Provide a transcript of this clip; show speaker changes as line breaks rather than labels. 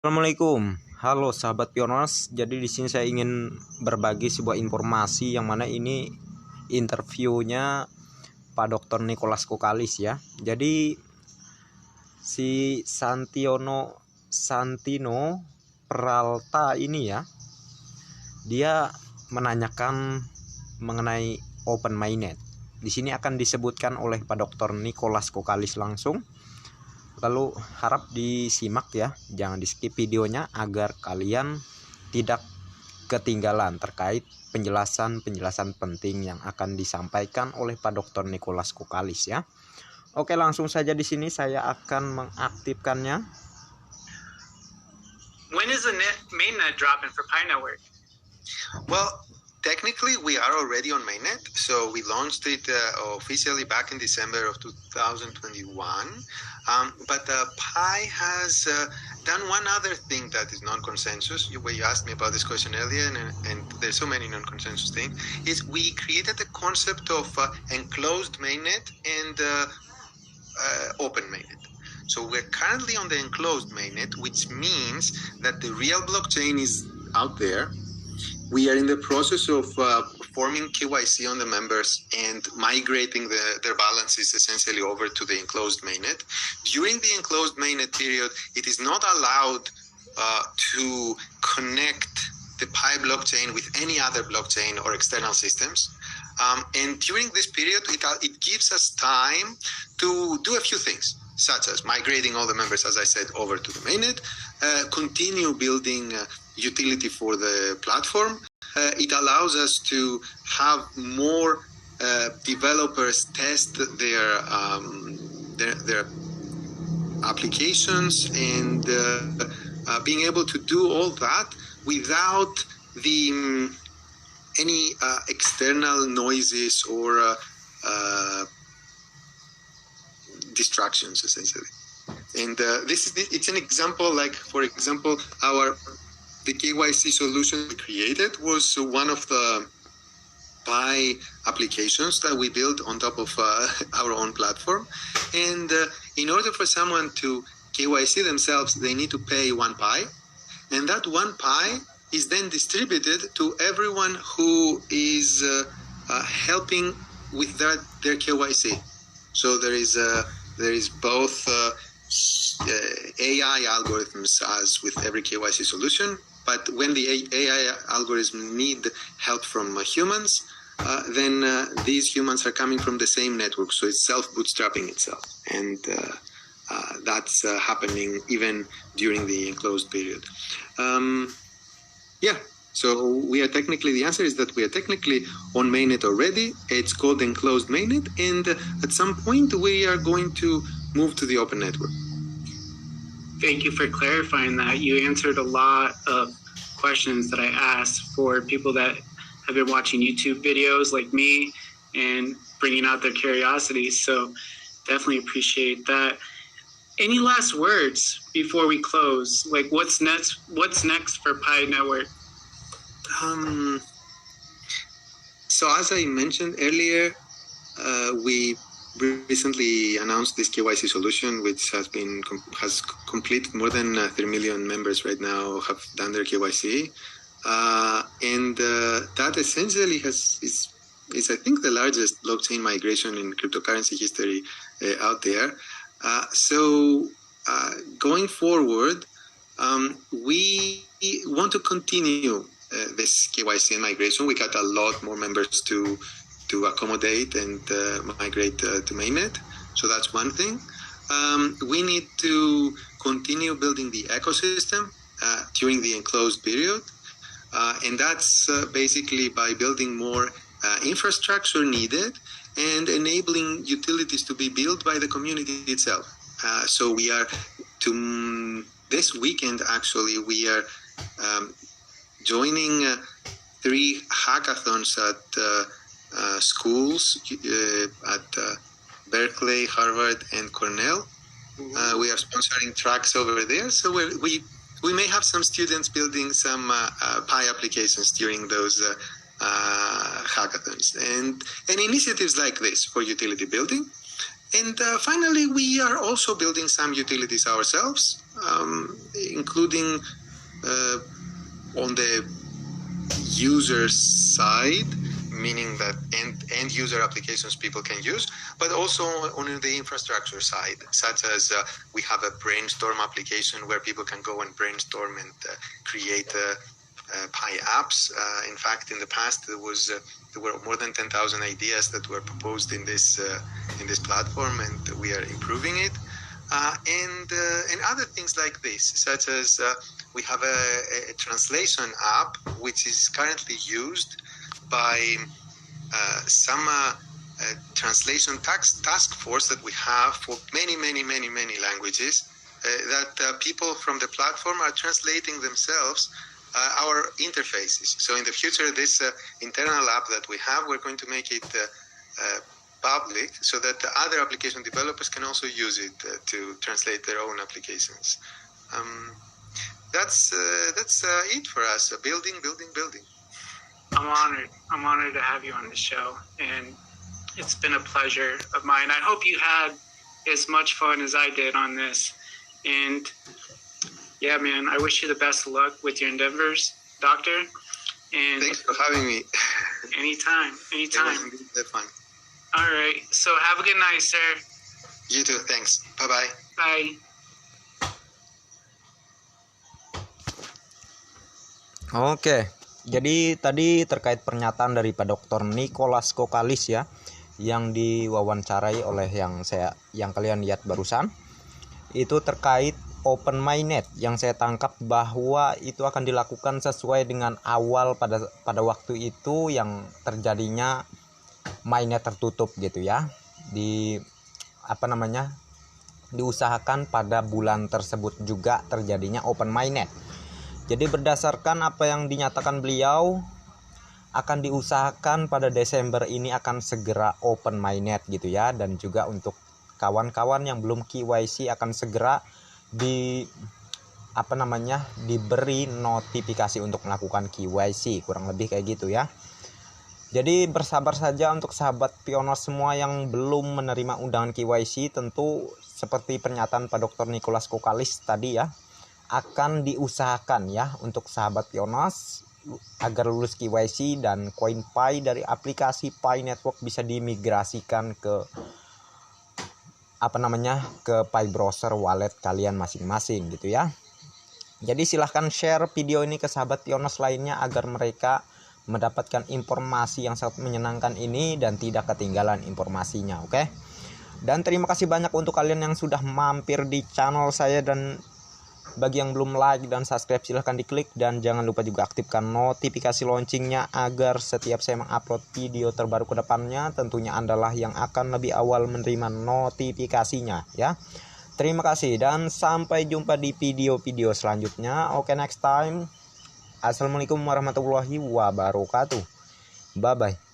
Assalamualaikum, halo sahabat Pioners. Jadi di sini saya ingin berbagi sebuah informasi yang mana ini interviewnya Pak Dr. Nicolas KOKKALIS ya. Jadi si Santino Peralta ini ya, dia menanyakan mengenai Open MAINNET. Di sini akan disebutkan oleh Pak Dr. Nicolas KOKKALIS langsung. Lalu harap disimak ya, jangan di skip videonya agar kalian tidak ketinggalan terkait penjelasan-penjelasan penting yang akan disampaikan oleh Pak Dr. Nicolas KOKKALIS ya. Oke, langsung saja di sini saya akan mengaktifkannya.
When is the mainnet dropping for Pi Network?
Well, technically, we are already on mainnet, so we launched it officially back in December of 2021. But Pi has done one other thing that is non-consensus. You asked me about this question earlier, and there's so many non-consensus things. Is we created the concept of enclosed mainnet and open mainnet. So we're currently on the enclosed mainnet, which means that the real blockchain is out there. We are in the process of forming KYC on the members and migrating their balances essentially over to the enclosed mainnet. During the enclosed mainnet period, it is not allowed to connect the Pi blockchain with any other blockchain or external systems. And during this period, it gives us time to do a few things, such as migrating all the members, as I said, over to the mainnet, continue building utility for the platform. It allows us to have more developers test their applications and being able to do all that without any external noises or distractions, essentially. And it's an example, like, for example, the KYC solution we created was one of the Pi applications that we built on top of our own platform. And in order for someone to KYC themselves, they need to pay 1 Pi. And that 1 Pi is then distributed to everyone who is helping with their KYC. So there is both AI algorithms as with every KYC solution, but when the AI algorithms need help from humans, then these humans are coming from the same network, so it's self-bootstrapping itself, and that's happening even during the enclosed period. So we are technically, the answer is that we are technically on mainnet already. It's called enclosed mainnet, and at some point we are going to move to the open network.
Thank you for clarifying that. You answered a lot of questions that I asked for people that have been watching YouTube videos like me and bringing out their curiosities. So definitely appreciate that. Any last words before we close? Like, what's next? What's next for Pi Network?
So as I mentioned earlier, we recently announced this KYC solution, which has completed more than 3 million members right now have done their KYC, and that essentially is I think the largest blockchain migration in cryptocurrency history out there. So going forward, we want to continue this KYC and migration. We got a lot more members to accommodate and migrate to mainnet. So that's one thing. We need to continue building the ecosystem during the enclosed period. And that's basically by building more infrastructure needed and enabling utilities to be built by the community itself. So we are, this weekend actually, we are joining 3 hackathons at schools at Berkeley, Harvard, and Cornell. We are sponsoring tracks over there, so we may have some students building some Pi applications during those hackathons, and initiatives like this for utility building. And finally, we are also building some utilities ourselves, including on the user side, meaning that end user applications people can use, but also on the infrastructure side, such as we have a brainstorm application where people can go and brainstorm and create Pi apps. In fact, in the past, there were more than 10,000 ideas that were proposed in this platform, and we are improving it. And other things like this, such as we have a translation app which is currently used by some translation task force that we have for many languages. That people from the platform are translating themselves our interfaces. So in the future, this internal app that we have, we're going to make it public so that the other application developers can also use it to translate their own applications. That's it for us. Building.
I'm honored to have you on the show, and it's been a pleasure of mine. I hope you had as much fun as I did on this. And yeah, man, I wish you the best of luck with your endeavors, Doctor. And
thanks for having me.
Anytime.
It was fun.
All right. So have a good night, sir.
You too. Thanks. Bye-bye.
Bye.
Oke, jadi tadi terkait pernyataan dari Pak Dr. NICOLAS KOKKALIS ya, yang diwawancarai oleh yang kalian lihat barusan. Itu terkait open mainnet yang saya tangkap bahwa itu akan dilakukan sesuai dengan awal pada waktu itu yang terjadinya mainnet tertutup gitu ya. Diusahakan pada bulan tersebut juga terjadinya open mainnet. Jadi berdasarkan apa yang dinyatakan beliau, akan diusahakan pada Desember ini akan segera open mainnet gitu ya, dan juga untuk kawan-kawan yang belum KYC akan segera diberi notifikasi untuk melakukan KYC, kurang lebih kayak gitu ya. Jadi bersabar saja untuk sahabat pionos semua yang belum menerima undangan KYC. Tentu seperti pernyataan Pak Dr. NICOLAS KOKKALIS tadi ya, akan diusahakan ya untuk sahabat pionos agar lulus KYC dan koin Pi dari aplikasi Pi Network bisa dimigrasikan ke Pi browser wallet kalian masing-masing gitu ya. Jadi silahkan share video ini ke sahabat pionos lainnya agar mereka mendapatkan informasi yang sangat menyenangkan ini dan tidak ketinggalan informasinya, oke? Dan terima kasih banyak untuk kalian yang sudah mampir di channel saya, dan bagi yang belum like dan subscribe silahkan diklik, dan jangan lupa juga aktifkan notifikasi loncengnya agar setiap saya mengupload video terbaru ke depannya tentunya Andalah yang akan lebih awal menerima notifikasinya ya. Terima kasih dan sampai jumpa di video-video selanjutnya. Oke, next time. Assalamualaikum warahmatullahi wabarakatuh. Bye bye.